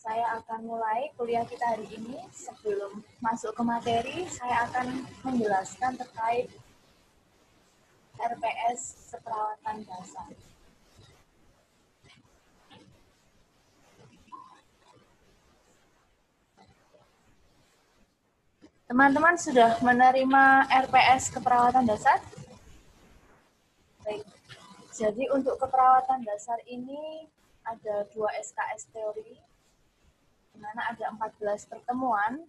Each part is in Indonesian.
Saya akan mulai kuliah kita hari ini. Sebelum masuk ke materi, saya akan menjelaskan terkait RPS keperawatan dasar. Teman-teman sudah menerima RPS keperawatan dasar? Baik. Jadi untuk keperawatan dasar ini ada 2 SKS teori, di mana ada 14 pertemuan.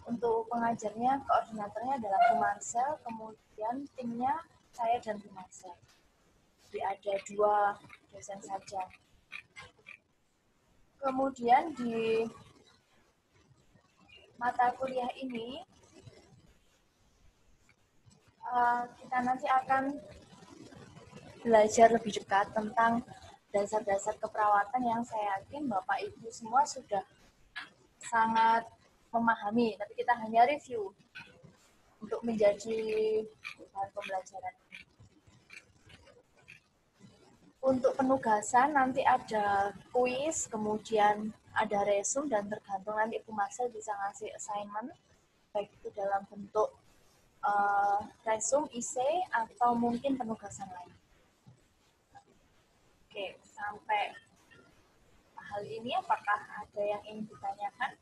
Untuk pengajarnya, koordinatornya adalah Bu Marcel, kemudian timnya saya dan Bu Marcel. Jadi ada 2 dosen saja. Kemudian di mata kuliah ini, kita nanti akan belajar lebih dekat tentang dasar-dasar keperawatan yang saya yakin Bapak Ibu semua sudah sangat memahami, tapi kita hanya review untuk menjadi bahan pembelajaran. Untuk penugasan nanti ada kuis, kemudian ada resume, dan tergantung nanti Ibu Marcel bisa ngasih assignment, baik itu dalam bentuk resume, essay, atau mungkin penugasan lain. Oke, sampai hal ini apakah ada yang ingin ditanyakan?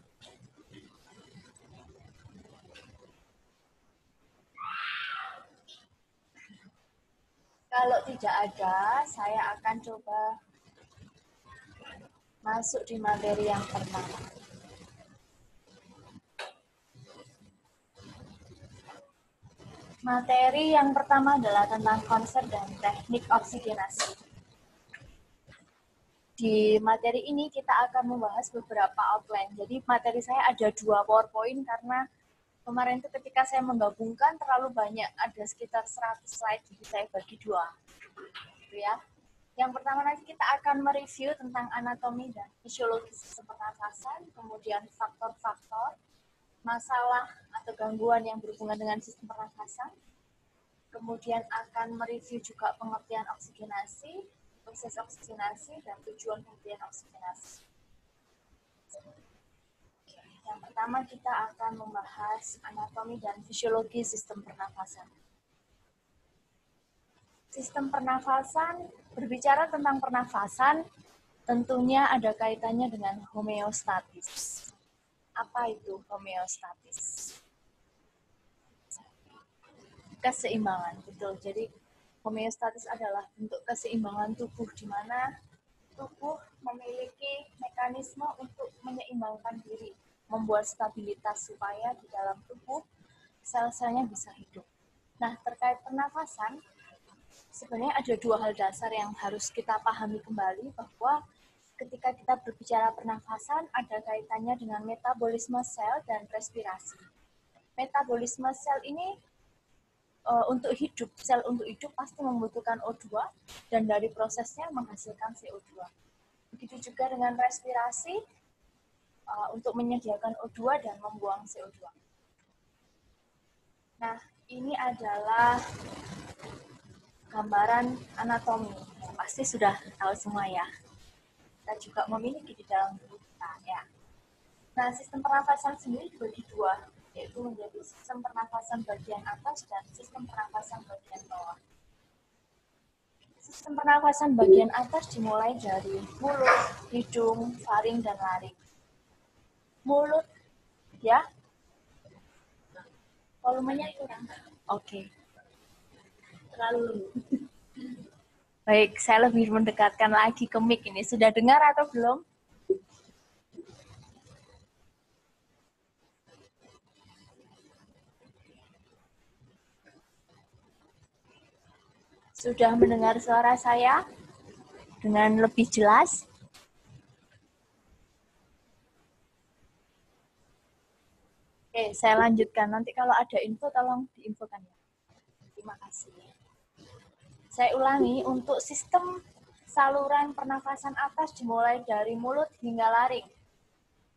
Kalau tidak ada, saya akan coba masuk di materi yang pertama. Materi yang pertama adalah tentang konsep dan teknik oksigenasi. Di materi ini kita akan membahas beberapa outline. Jadi materi saya ada 2 PowerPoint karena kemarin itu ketika saya menggabungkan terlalu banyak, ada sekitar 100 slide, jadi saya bagi 2. Gitu ya. Yang pertama nanti kita akan mereview tentang anatomi dan fisiologi sistem pernafasan, kemudian faktor-faktor, masalah atau gangguan yang berhubungan dengan sistem pernafasan, kemudian akan mereview juga pengertian oksigenasi, proses oksigenasi, dan tujuan pengertian oksigenasi. Yang pertama kita akan membahas anatomi dan fisiologi sistem pernafasan. Sistem pernafasan, berbicara tentang pernafasan, tentunya ada kaitannya dengan homeostatis. Apa itu homeostatis? Keseimbangan, betul. Jadi homeostatis adalah bentuk keseimbangan tubuh, di mana tubuh memiliki mekanisme untuk menyeimbangkan diri, membuat stabilitas supaya di dalam tubuh sel-selnya bisa hidup. Nah, terkait pernafasan, sebenarnya ada 2 hal dasar yang harus kita pahami kembali, bahwa ketika kita berbicara pernafasan, ada kaitannya dengan metabolisme sel dan respirasi. Metabolisme sel ini untuk hidup, sel untuk hidup pasti membutuhkan O2, dan dari prosesnya menghasilkan CO2. Begitu juga dengan respirasi, untuk menyediakan O2 dan membuang CO2. Nah, ini adalah gambaran anatomi. Pasti sudah tahu semua ya. Kita juga memiliki di dalam tubuh kita ya. Nah, sistem pernafasan sendiri dibagi 2, yaitu menjadi sistem pernafasan bagian atas dan sistem pernafasan bagian bawah. Sistem pernafasan bagian atas dimulai dari mulut, hidung, faring, dan laring. Mulut, ya, volumenya kurang. Oke. Terlalu. Baik, saya lebih mendekatkan lagi ke mic ini. Sudah dengar atau belum? Sudah mendengar suara saya dengan lebih jelas? Oke, saya lanjutkan. Nanti kalau ada info, tolong diinfokan ya. Terima kasih. Saya ulangi, untuk sistem saluran pernafasan atas dimulai dari mulut hingga laring.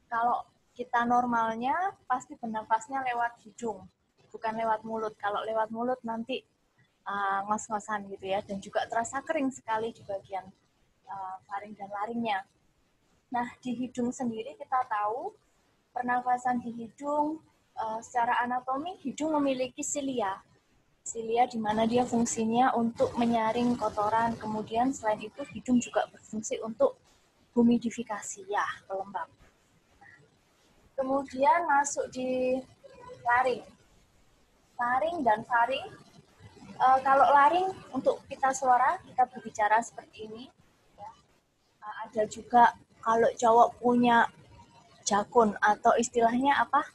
Kalau kita normalnya, pasti bernafasnya lewat hidung, bukan lewat mulut. Kalau lewat mulut nanti ngos-ngosan gitu ya, dan juga terasa kering sekali di bagian faring dan laringnya. Nah, di hidung sendiri kita tahu pernafasan di hidung secara anatomi hidung memiliki silia. Silia di mana dia fungsinya untuk menyaring kotoran. Kemudian selain itu hidung juga berfungsi untuk humidifikasi, ya, pelembab. Kemudian masuk di laring. Laring dan faring. Kalau laring untuk pita suara kita berbicara seperti ini. Ya. Ada juga kalau cowok punya jakun atau istilahnya apa?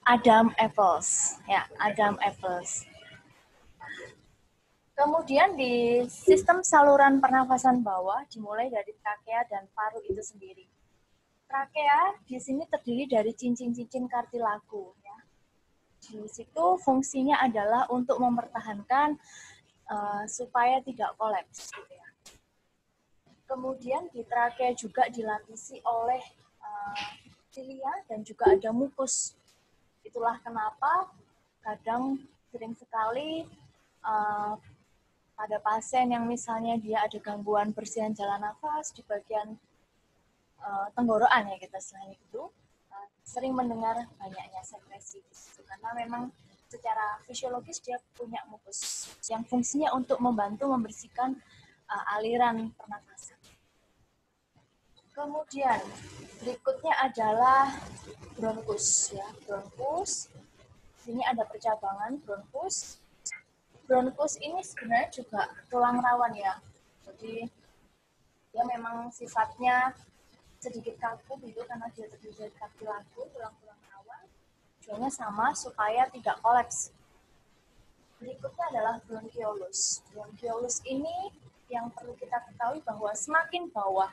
Adam apples, ya, Adam apples. Kemudian di sistem saluran pernafasan bawah dimulai dari trakea dan paru itu sendiri. Trakea di sini terdiri dari cincin-cincin kartilagu. Ya. Di situ fungsinya adalah untuk mempertahankan supaya tidak kolaps. Gitu ya. Kemudian di trakea juga dilapisi oleh silia dan juga ada mukus. Itulah kenapa kadang sering sekali pada pasien yang misalnya dia ada gangguan bersihan jalan nafas di bagian tenggorokan ya kita selain itu sering mendengar banyaknya sekresi karena memang secara fisiologis dia punya mukus yang fungsinya untuk membantu membersihkan aliran pernafasan. Kemudian berikutnya adalah bronkus ya, bronkus. Ini ada percabangan bronkus. Bronkus ini sebenarnya juga tulang rawan ya. Jadi dia memang sifatnya sedikit kaku gitu karena dia terdiri dari kartilagu, tulang-tulang rawan. Tujuannya sama supaya tidak kolaps. Berikutnya adalah bronchiolus. Bronchiolus ini yang perlu kita ketahui bahwa semakin bawah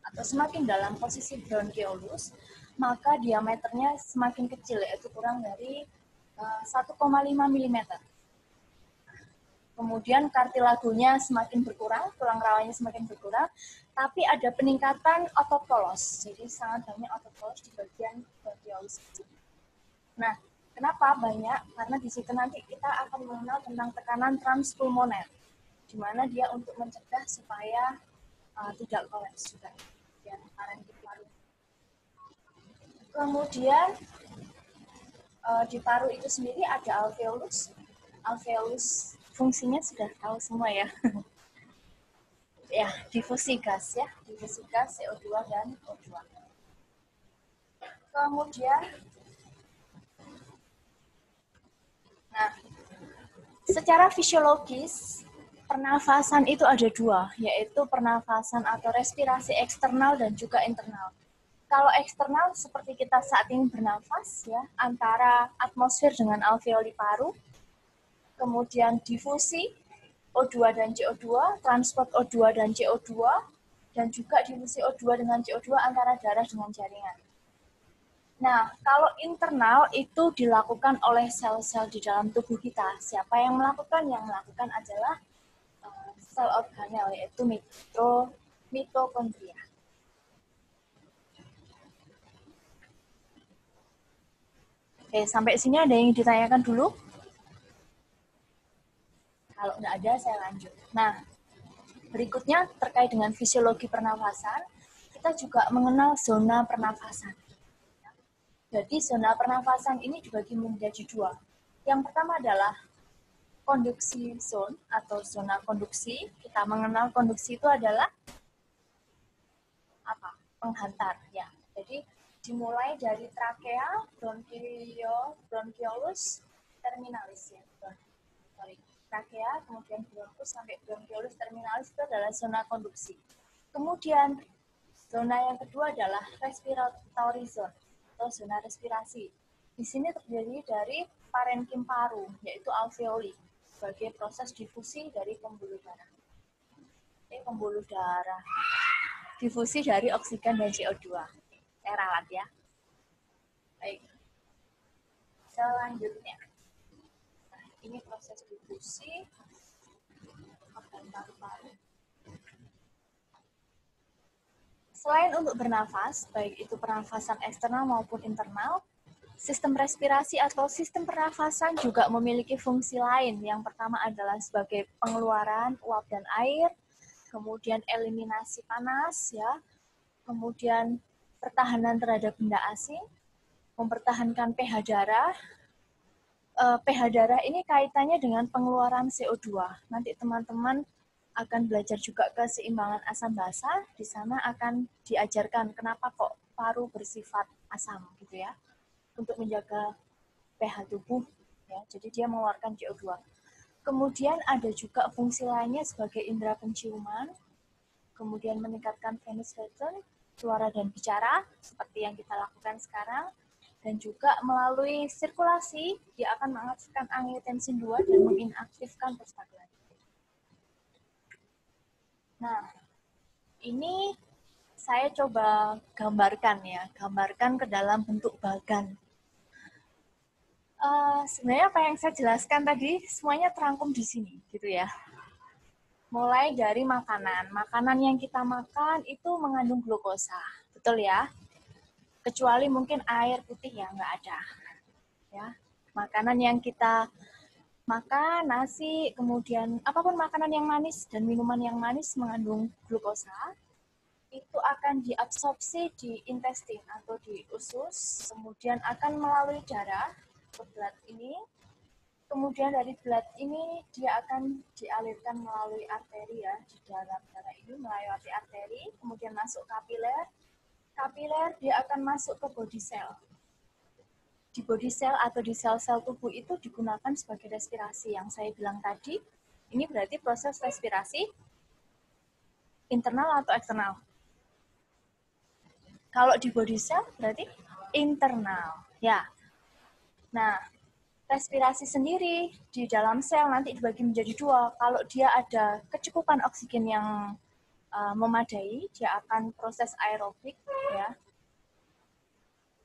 atau semakin dalam posisi bronchiolus, maka diameternya semakin kecil, yaitu kurang dari 1,5 mm. Kemudian kartilagunya semakin berkurang, tulang rawannya semakin berkurang, tapi ada peningkatan otot polos. Jadi sangat banyak otot polos di bagian bronchiolus. Nah, kenapa banyak? Karena di situ nanti kita akan mengenal tentang tekanan transpulmoner, di mana dia untuk mencegah supaya tidak kolaps juga. Ya, paru. Kemudian di paru itu sendiri ada alveolus. Alveolus fungsinya sudah tahu semua ya. Ya, difusi gas ya, difusi gas CO2 dan O2. Kemudian, nah, secara fisiologis pernafasan itu ada dua, yaitu pernafasan atau respirasi eksternal dan juga internal. Kalau eksternal seperti kita saat ini bernafas ya, antara atmosfer dengan alveoli paru, kemudian difusi O2 dan CO2, transport O2 dan CO2, dan juga difusi O2 dengan CO2 antara darah dengan jaringan. Nah, kalau internal itu dilakukan oleh sel-sel di dalam tubuh kita. Siapa yang melakukan? Yang melakukan adalah sel organel, yaitu mitokondria. Oke, sampai sini ada yang ditanyakan dulu? Kalau nggak ada, saya lanjut. Nah, berikutnya terkait dengan fisiologi pernafasan, kita juga mengenal zona pernafasan. Jadi zona pernafasan ini dibagi menjadi dua. Yang pertama adalah conduction zone atau zona konduksi. Kita mengenal konduksi itu adalah apa? Penghantar ya. Jadi dimulai dari trakea, bronchiolus, terminalis ya. Trakea, kemudian bronkus sampai bronchiolus terminalis itu adalah zona konduksi. Kemudian zona yang kedua adalah respiratory zone atau zona respirasi. Di sini terdiri dari parenkim paru, yaitu alveoli, sebagai proses difusi dari pembuluh darah. Difusi dari oksigen dan CO2. Saya ralat ya. Baik. Selanjutnya. Ini proses difusi organ paru-paru. Selain untuk bernafas, baik itu pernafasan eksternal maupun internal, sistem respirasi atau sistem pernafasan juga memiliki fungsi lain. Yang pertama adalah sebagai pengeluaran uap dan air, kemudian eliminasi panas ya, kemudian pertahanan terhadap benda asing, mempertahankan pH darah. pH darah ini kaitannya dengan pengeluaran CO2. Nanti teman-teman akan belajar juga keseimbangan asam basa. Di sana akan diajarkan kenapa kok paru bersifat asam gitu ya, untuk menjaga pH tubuh ya. Jadi dia mengeluarkan CO2. Kemudian ada juga fungsi lainnya sebagai indera penciuman, kemudian meningkatkan venous return, suara dan bicara seperti yang kita lakukan sekarang. Dan juga melalui sirkulasi, dia akan mengaktifkan angiotensin 2 dan menginaktifkan prostaglandin. Nah, ini saya coba gambarkan ya, gambarkan ke dalam bentuk bagan. Sebenarnya apa yang saya jelaskan tadi, semuanya terangkum di sini, gitu ya. Mulai dari makanan. Makanan yang kita makan itu mengandung glukosa, betul ya? Kecuali mungkin air putih ya nggak ada. Ya, makanan yang kita makan, nasi, kemudian apapun makanan yang manis dan minuman yang manis mengandung glukosa, itu akan diabsorpsi di intestin atau di usus, kemudian akan melalui darah ke blood ini, kemudian dari blood ini dia akan dialirkan melalui arteri ya, di dalam darah ini melewati arteri, kemudian masuk kapiler, dia akan masuk ke body cell. Di body cell atau di sel-sel tubuh itu digunakan sebagai respirasi yang saya bilang tadi. Ini berarti proses respirasi internal atau eksternal. Kalau di body cell berarti internal. Ya. Nah, respirasi sendiri di dalam sel nanti dibagi menjadi dua. Kalau dia ada kecukupan oksigen yang memadai, dia akan proses aerobik ya.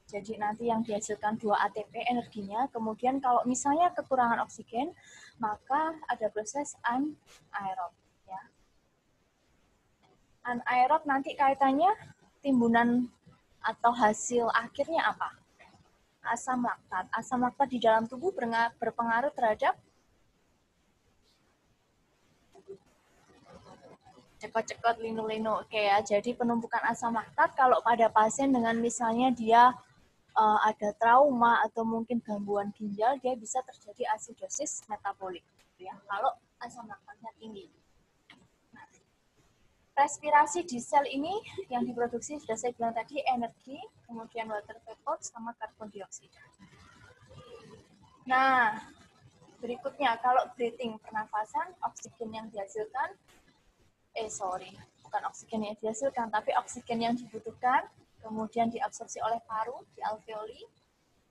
Jadi nanti yang dihasilkan 2 ATP energinya, kemudian kalau misalnya kekurangan oksigen, maka ada proses anaerob. Ya. Anaerob nanti kaitannya timbunan atau hasil akhirnya apa? Asam laktat. Asam laktat di dalam tubuh berpengaruh terhadap cekot-cekot linu-linu. Oke ya, jadi penumpukan asam laktat kalau pada pasien dengan misalnya dia ada trauma atau mungkin gangguan ginjal, dia bisa terjadi asidosis metabolik ya, kalau asam laktatnya tinggi. Nah, respirasi di sel ini yang diproduksi sudah saya bilang tadi energi, kemudian water vapor sama karbon dioksida. Nah, berikutnya kalau breathing pernafasan, oksigen yang dihasilkan bukan oksigen yang dihasilkan, tapi oksigen yang dibutuhkan kemudian diabsorpsi oleh paru di alveoli,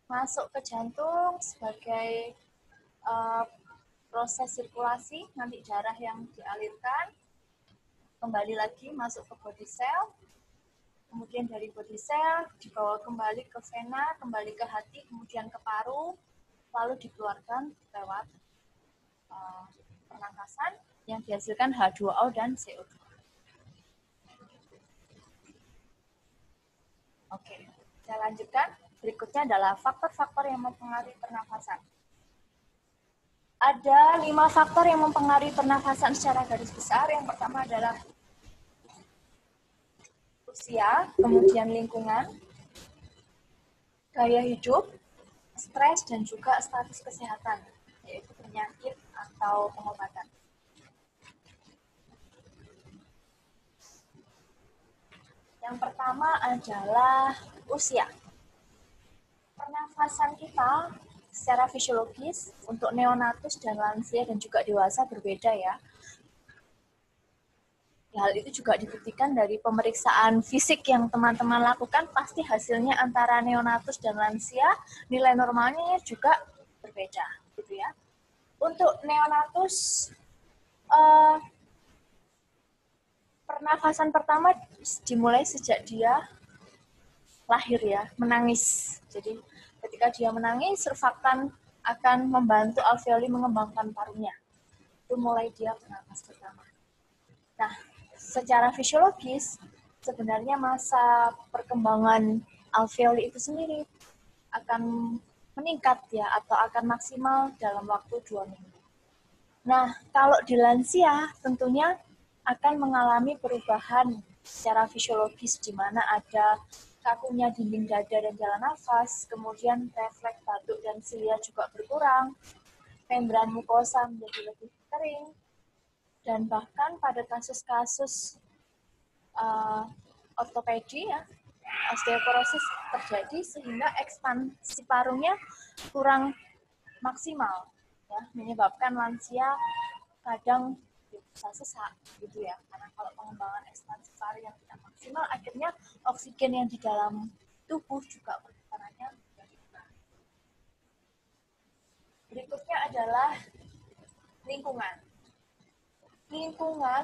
masuk ke jantung sebagai proses sirkulasi, nanti darah yang dialirkan, kembali lagi masuk ke body cell, kemudian dari body cell dibawa kembali ke vena, kembali ke hati, kemudian ke paru, lalu dikeluarkan lewat pernafasan yang dihasilkan H2O dan CO2. Oke, saya lanjutkan. Berikutnya adalah faktor-faktor yang mempengaruhi pernafasan. Ada 5 faktor yang mempengaruhi pernafasan secara garis besar. Yang pertama adalah usia, kemudian lingkungan, gaya hidup, stres, dan juga status kesehatan, yaitu penyakit atau pengobatan. Yang pertama adalah usia. Pernafasan kita secara fisiologis untuk neonatus dan lansia dan juga dewasa berbeda ya. Hal itu juga dibuktikan dari pemeriksaan fisik yang teman-teman lakukan, pasti hasilnya antara neonatus dan lansia nilai normalnya juga berbeda, gitu ya. Untuk neonatus, pernafasan pertama dimulai sejak dia lahir ya, menangis. Jadi ketika dia menangis, surfaktan akan membantu alveoli mengembangkan parunya. Itu mulai dia bernafas pertama. Nah, secara fisiologis, sebenarnya masa perkembangan alveoli itu sendiri akan meningkat ya, atau akan maksimal dalam waktu 2 minggu. Nah, kalau di lansia tentunya akan mengalami perubahan secara fisiologis di mana ada kakunya dinding dada dan jalan nafas, kemudian refleks batuk dan silia juga berkurang, membran mukosa menjadi lebih kering, dan bahkan pada kasus-kasus ortopedi ya, osteoporosis terjadi sehingga ekspansi parunya kurang maksimal, ya, menyebabkan lansia kadang bisa sesak gitu ya, karena kalau pengembangan ekspansi paru yang tidak maksimal akhirnya oksigen yang di dalam tubuh juga perputarannya berkurang. Berikutnya adalah lingkungan. Lingkungan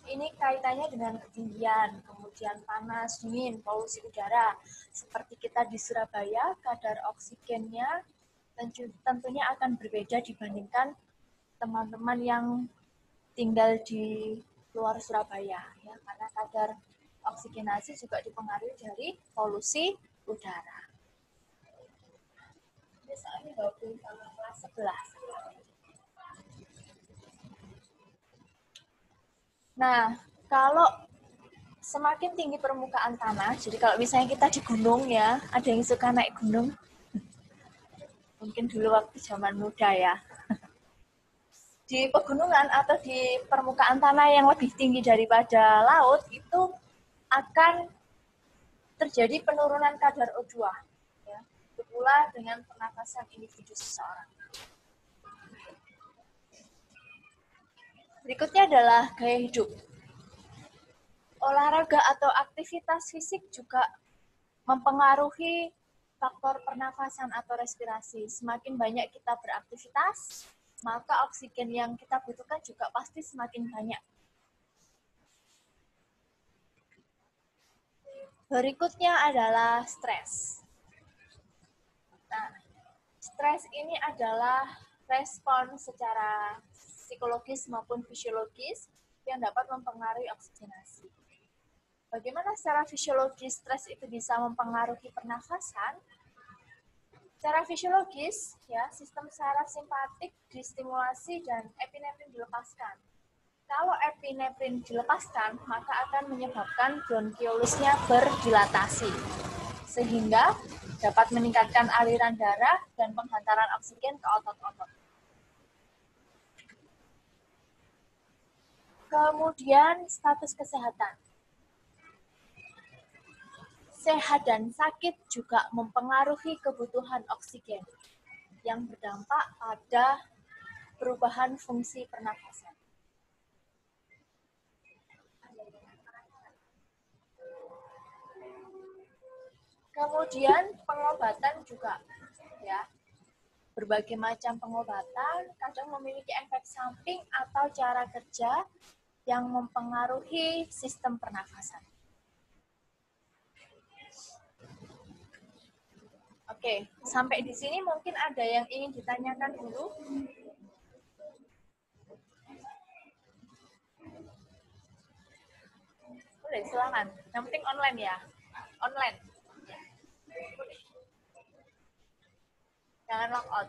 ini kaitannya dengan ketinggian, kemudian panas, dingin, polusi udara. Seperti kita di Surabaya, kadar oksigennya tentunya akan berbeda dibandingkan teman-teman yang tinggal di luar Surabaya, ya, karena kadar oksigenasi juga dipengaruhi dari polusi udara. Misalnya gabung sama kelas 11. Nah, kalau semakin tinggi permukaan tanah, jadi kalau misalnya kita di gunung ya, ada yang suka naik gunung? Mungkin dulu waktu zaman muda ya. Di pegunungan atau di permukaan tanah yang lebih tinggi daripada laut, itu akan terjadi penurunan kadar O2. Ya. Itu pula dengan pernapasan individu seseorang. Berikutnya adalah gaya hidup. Olahraga atau aktivitas fisik juga mempengaruhi faktor pernafasan atau respirasi. Semakin banyak kita beraktivitas, maka oksigen yang kita butuhkan juga pasti semakin banyak. Berikutnya adalah stres. Nah, stres ini adalah respon secara psikologis maupun fisiologis yang dapat mempengaruhi oksigenasi. Bagaimana secara fisiologis stres itu bisa mempengaruhi pernafasan? Secara fisiologis, ya, sistem saraf simpatik distimulasi dan epinefrin dilepaskan. Kalau epinefrin dilepaskan, maka akan menyebabkan bronchiolusnya berdilatasi, sehingga dapat meningkatkan aliran darah dan penghantaran oksigen ke otot-otot. Kemudian status kesehatan. Sehat dan sakit juga mempengaruhi kebutuhan oksigen yang berdampak pada perubahan fungsi pernafasan. Kemudian pengobatan juga, ya, berbagai macam pengobatan kadang memiliki efek samping atau cara kerja yang mempengaruhi sistem pernafasan. Oke, sampai di sini mungkin ada yang ingin ditanyakan dulu. Boleh, silakan. Yang penting online ya. Online. Jangan logout.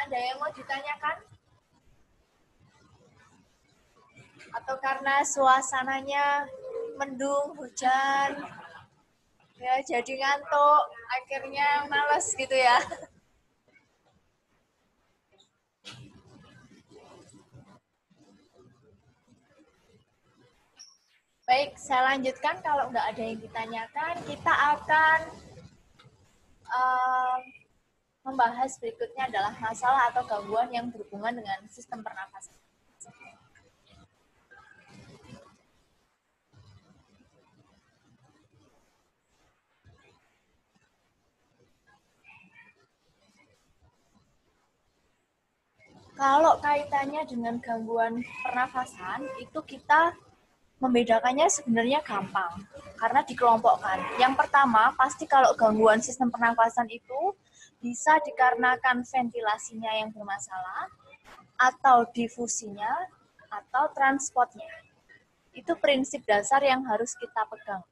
Ada yang mau ditanyakan? Atau karena suasananya mendung, hujan, ya jadi ngantuk, akhirnya males gitu ya. Baik, saya lanjutkan. Kalau nggak ada yang ditanyakan, kita akan membahas berikutnya adalah masalah atau gangguan yang berhubungan dengan sistem pernafasan. Kalau kaitannya dengan gangguan pernafasan, itu kita membedakannya sebenarnya gampang, karena dikelompokkan. Yang pertama, pasti kalau gangguan sistem pernafasan itu bisa dikarenakan ventilasinya yang bermasalah, atau difusinya, atau transportnya. Itu prinsip dasar yang harus kita pegang.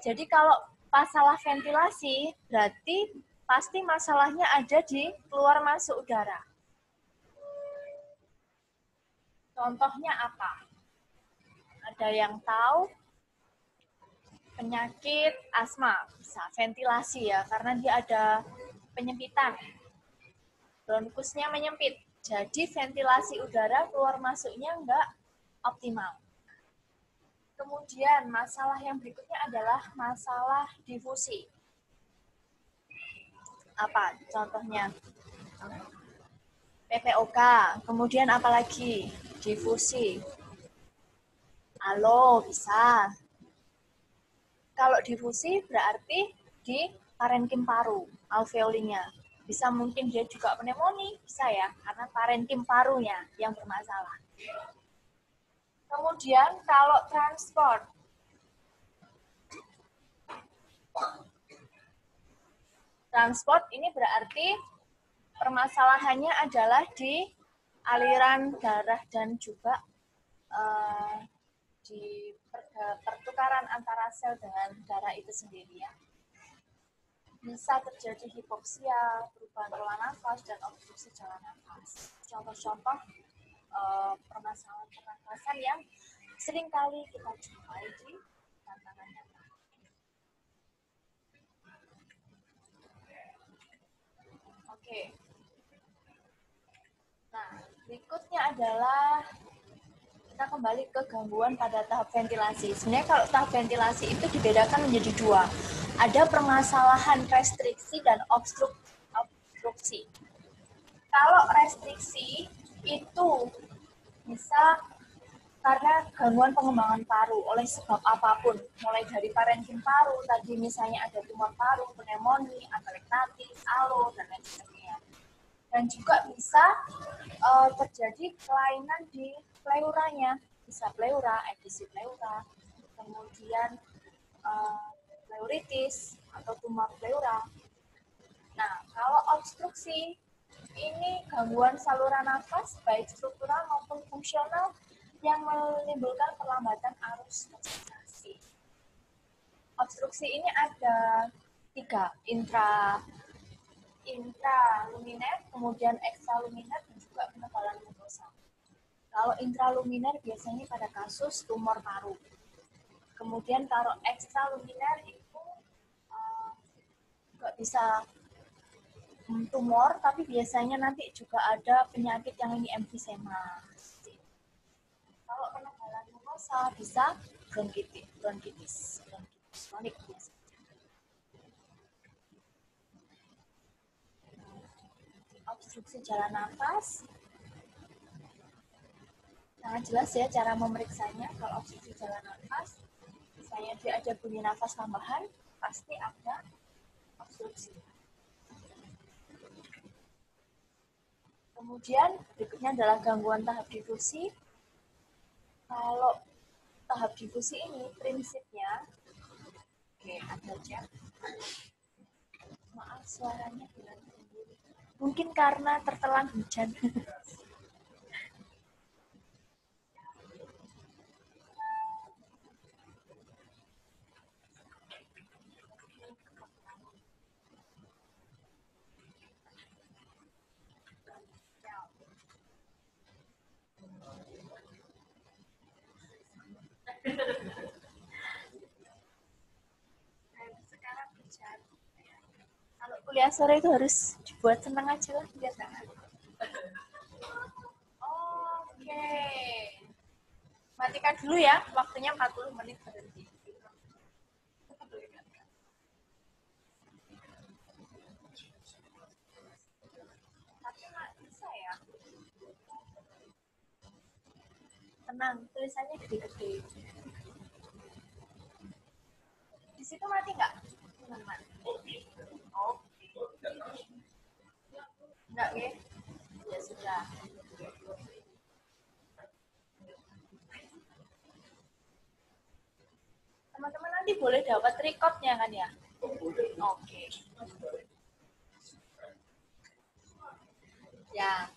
Jadi kalau masalah ventilasi, berarti pasti masalahnya ada di keluar masuk udara. Contohnya apa? Ada yang tahu? Penyakit asma, bisa ventilasi ya, karena dia ada penyempitan. Bronkusnya menyempit, jadi ventilasi udara keluar masuknya nggak optimal. Kemudian masalah yang berikutnya adalah masalah difusi. Apa contohnya? PPOK, kemudian apalagi? Difusi. Halo, bisa. Kalau difusi berarti di parenkim paru, alveolinya. Bisa mungkin dia juga pneumonia, bisa ya, karena parenkim parunya yang bermasalah. Kemudian kalau transport, ini berarti permasalahannya adalah di aliran darah dan juga di pertukaran antara sel dengan darah itu sendiri ya. Bisa terjadi hipoksia, perubahan pola nafas, dan obstruksi jalan nafas. Contoh-contoh permasalahan pernafasan yang seringkali kita jumpai di tantangan nyata. Oke. Nah, berikutnya adalah kita kembali ke gangguan pada tahap ventilasi. Sebenarnya kalau tahap ventilasi itu dibedakan menjadi dua. Ada permasalahan restriksi dan obstruksi. Kalau restriksi itu bisa karena gangguan pengembangan paru oleh sebab apapun, mulai dari parenkim paru, tadi misalnya ada tumor paru, pneumonia, atelektatis, alo, dan lain sebagainya. Dan juga bisa terjadi kelainan di pleuranya, bisa pleura, edisi pleura, kemudian pleuritis atau tumor pleura. Nah, kalau obstruksi ini gangguan saluran nafas baik struktural maupun fungsional yang menimbulkan perlambatan arus respirasi. Obstruksi ini ada 3, intraluminer, kemudian ekstraluminer, dan juga penebalan mukosa. Kalau intraluminer biasanya pada kasus tumor paru. Kemudian kalau ekstraluminer itu nggak bisa tumor, tapi biasanya nanti juga ada penyakit yang ini emfisema. Kalau penebalan mukosa bisa bronkitis, kronik biasa. Obstruksi jalan nafas. Sangat jelas ya cara memeriksanya. Kalau obstruksi jalan nafas, misalnya dia ada bunyi nafas tambahan, pasti ada obstruksi. Kemudian berikutnya adalah gangguan tahap difusi. Kalau tahap difusi ini prinsipnya, oke, ada aja. Maaf suaranya bilang mungkin karena tertelan hujan. Sekarang hujan. Kalau kuliah sore itu harus dibuat senang aja lah, biar Oke. Matikan dulu ya, waktunya 40 menit berhenti. Tapi nggak bisa ya. Tenang, tulisannya gede-gede. Di situ mati nggak, teman-teman? Oh, nggak ya? Ya sudah. Teman-teman nanti boleh dapat recordnya kan ya? Oke. Ya,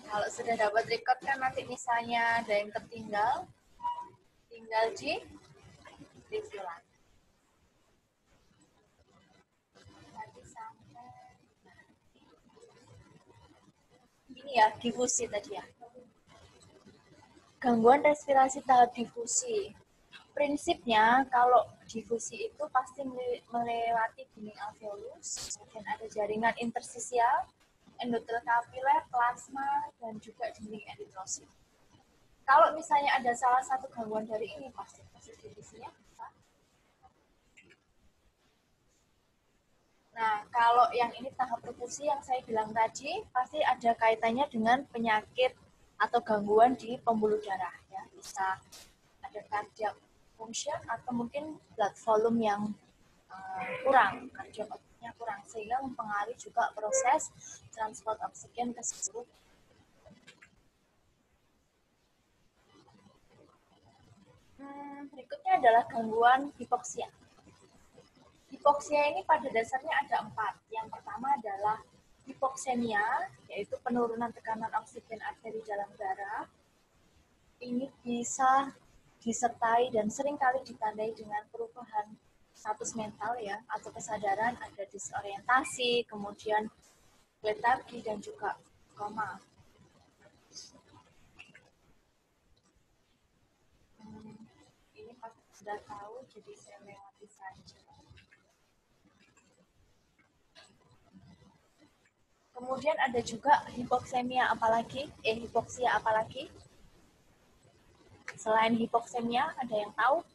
kalau sudah dapat record kan nanti misalnya ada yang tertinggal, tinggal di review lagi. Nanti sampai ini ya, difusi tadi ya. Gangguan respirasi tahap difusi. Prinsipnya kalau difusi itu pasti melewati dinding alveolus, kemudian ada jaringan interstisial, endotel kapiler, plasma, dan juga dinding eritrosit. Kalau misalnya ada salah satu gangguan dari ini, pasti proses difusinya bisa. Nah, kalau yang ini tahap perfusi yang saya bilang tadi, pasti ada kaitannya dengan penyakit atau gangguan di pembuluh darah. Ya. Bisa ada cardiac function atau mungkin blood volume yang kurang, kardiootnya kurang, sehingga mempengaruhi juga proses transport oksigen ke seluruh. Berikutnya adalah gangguan hipoksia. Hipoksia ini pada dasarnya ada 4. Yang pertama adalah hipoksemia, yaitu penurunan tekanan oksigen arteri dalam darah. Ini bisa disertai dan seringkali ditandai dengan perubahan status mental ya, atau kesadaran, ada disorientasi, kemudian letargi dan juga koma. Ini pasti sudah tahu, jadi saya lewati saja. Kemudian ada juga hipoksemia apalagi? Hipoksia apalagi? Selain hipoksemia, ada yang tahu?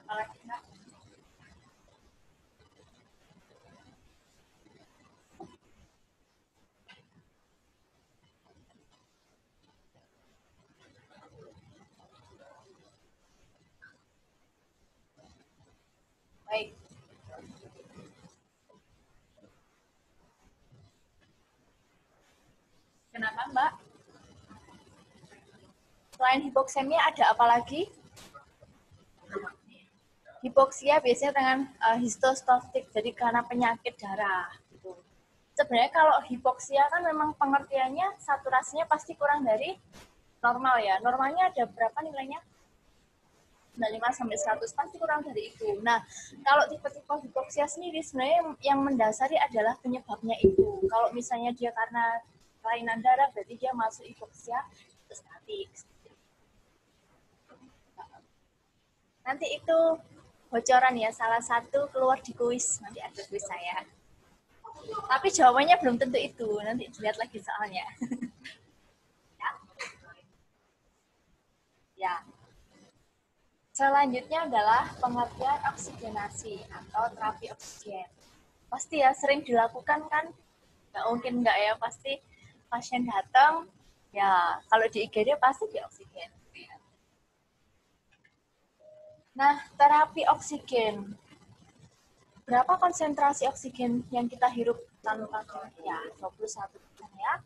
Apalagi enggak? Baik. Kenapa, Mbak? Selain hipoksemia ada apa lagi? Hipoksia biasanya dengan histostofik, jadi karena penyakit darah. Gitu. Sebenarnya kalau hipoksia kan memang pengertiannya saturasinya pasti kurang dari normal ya. Normalnya ada berapa nilainya? 95 sampai 100 pasti kurang dari itu. Nah, kalau tipe-tipe hipoksia sendiri sebenarnya yang mendasari adalah penyebabnya itu. Kalau misalnya dia karena kelainan darah, berarti dia masuk hipoksia statik. Nanti itu bocoran ya, salah satu keluar di kuis. Nanti ada kuis saya. Tapi jawabannya belum tentu itu. Nanti dilihat lagi soalnya. Ya. Ya. Selanjutnya adalah pengertian oksigenasi atau terapi oksigen. Pasti ya sering dilakukan kan? Nggak mungkin nggak ya, pasti pasien datang, ya kalau di IGD pasti di oksigen. Nah, terapi oksigen. Berapa konsentrasi oksigen yang kita hirup tanpa ya 21% ya.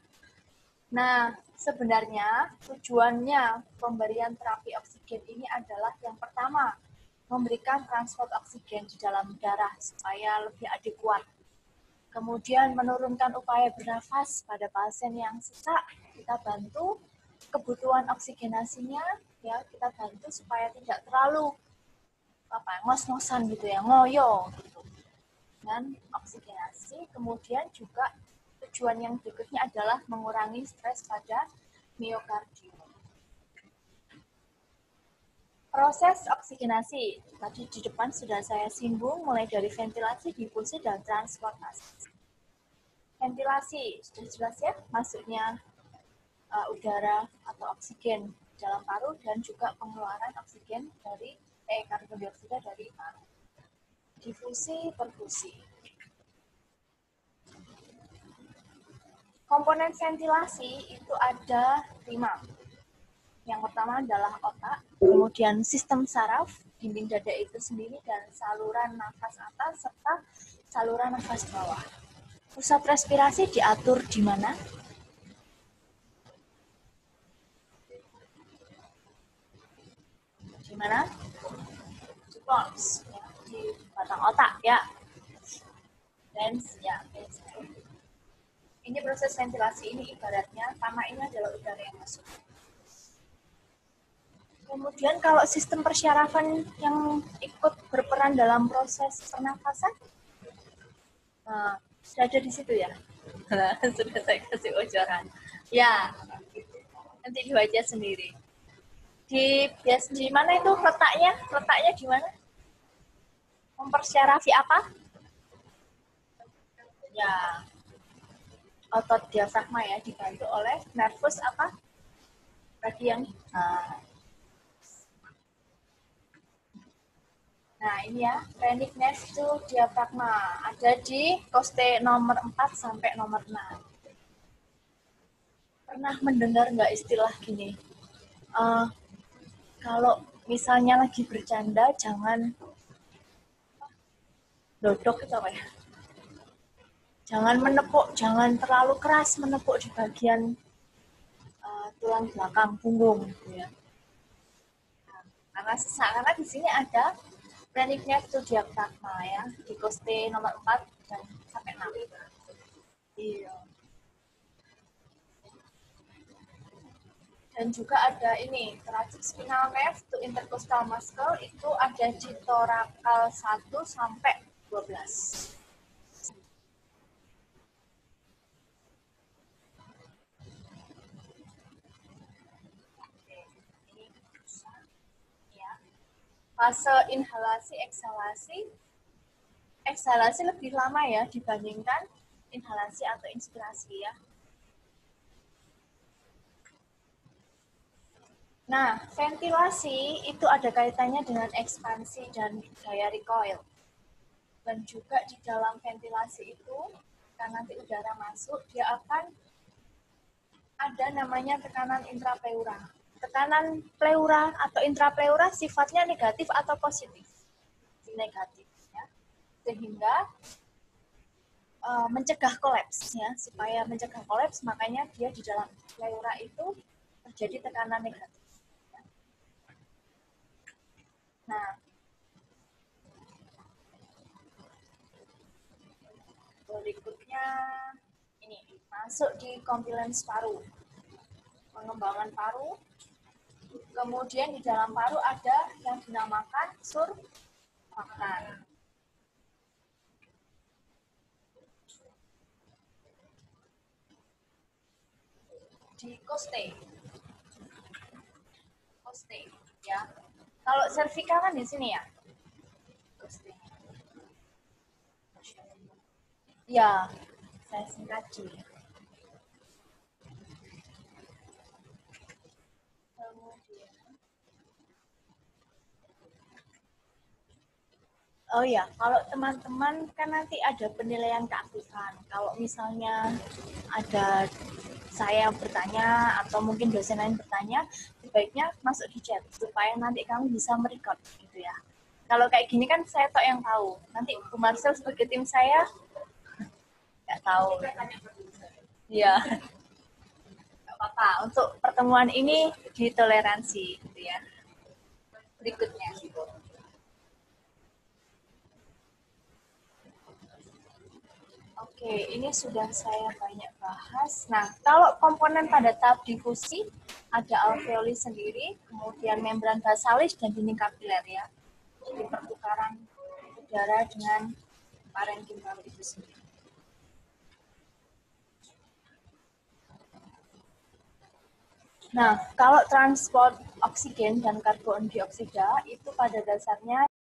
Nah, sebenarnya tujuannya pemberian terapi oksigen ini adalah yang pertama, memberikan transport oksigen di dalam darah supaya lebih adekuat. Kemudian menurunkan upaya bernafas pada pasien yang sesak, kita bantu kebutuhan oksigenasinya, ya kita bantu supaya tidak terlalu ngos-ngosan gitu ya, ngoyo gitu. Dan oksigenasi, kemudian juga tujuan yang berikutnya adalah mengurangi stres pada miokardium. Proses oksigenasi, tadi di depan sudah saya singgung, mulai dari ventilasi, difusi, dan transportasi. Ventilasi, sudah jelas ya, masuknya udara atau oksigen dalam paru dan juga pengeluaran oksigen dari karbon dioksida dari paru. Difusi, perfusi. Komponen ventilasi itu ada 5. Yang pertama adalah otak, kemudian sistem saraf, dinding dada itu sendiri, dan saluran nafas atas serta saluran nafas bawah. Pusat respirasi diatur di mana? Di mana? Di pons, ya, di batang otak ya. Dan ya, ini proses ventilasi ini ibaratnya tanah ini adalah udara yang masuk. Kemudian kalau sistem persyarafan yang ikut berperan dalam proses pernafasan, Nah, sudah ada di situ ya? Sudah saya kasih bocoran. Ya, nanti dibaca sendiri. Di mana itu letaknya? Letaknya di mana? Mempersyarafi apa? Ya, otot diafragma ya, dibantu oleh nervus apa? Tadi yang nah ini ya, phrenic nerve itu diafragma. Ada di koste nomor 4 sampai nomor 6. Pernah mendengar nggak istilah gini? Kalau misalnya lagi bercanda, jangan dodok itu apa ya? Jangan menepuk, jangan terlalu keras menepuk di bagian tulang belakang punggung, gitu ya. Karena sesak, karena di sini ada phrenic nerve itu diafragma ya, di koste nomor 4 dan sampai 6. Iya. Dan juga ada ini, thoracic spinal nerve itu intercostal muscle itu ada di torakal 1 sampai 12. Fase inhalasi, eksalasi. Eksalasi lebih lama ya dibandingkan inhalasi atau inspirasi ya. Nah, ventilasi itu ada kaitannya dengan ekspansi dan gaya recoil. Dan juga di dalam ventilasi itu, karena nanti udara masuk, dia akan ada namanya tekanan intrapleura. Tekanan pleura atau intrapleura sifatnya negatif atau positif? Negatif. Ya. Sehingga mencegah kolaps ya, supaya mencegah kolaps makanya dia di dalam pleura itu terjadi tekanan negatif. Nah, berikutnya ini masuk di compilance paru, pengembangan paru. Kemudian di dalam paru ada yang dinamakan surfaktan. Di koste ya. Kalau cervical kan di sini ya. Koste. Ya, saya singkaji. Oh ya, kalau teman-teman kan nanti ada penilaian keaktifan. Kalau misalnya ada saya bertanya atau mungkin dosen lain bertanya, sebaiknya masuk di chat supaya nanti kamu bisa merecord gitu ya. Kalau kayak gini kan saya tok yang tahu. Nanti Bu Marcel sebagai tim saya nggak tahu. Iya. Nggak apa-apa. Untuk pertemuan ini ditoleransi gitu ya. Berikutnya. Oke, ini sudah saya banyak bahas. Nah, kalau komponen pada tahap difusi, ada alveoli sendiri, kemudian membran basalis dan dinding kapiler ya. Jadi pertukaran udara dengan parenkimal itu sendiri. Nah, kalau transport oksigen dan karbon dioksida itu pada dasarnya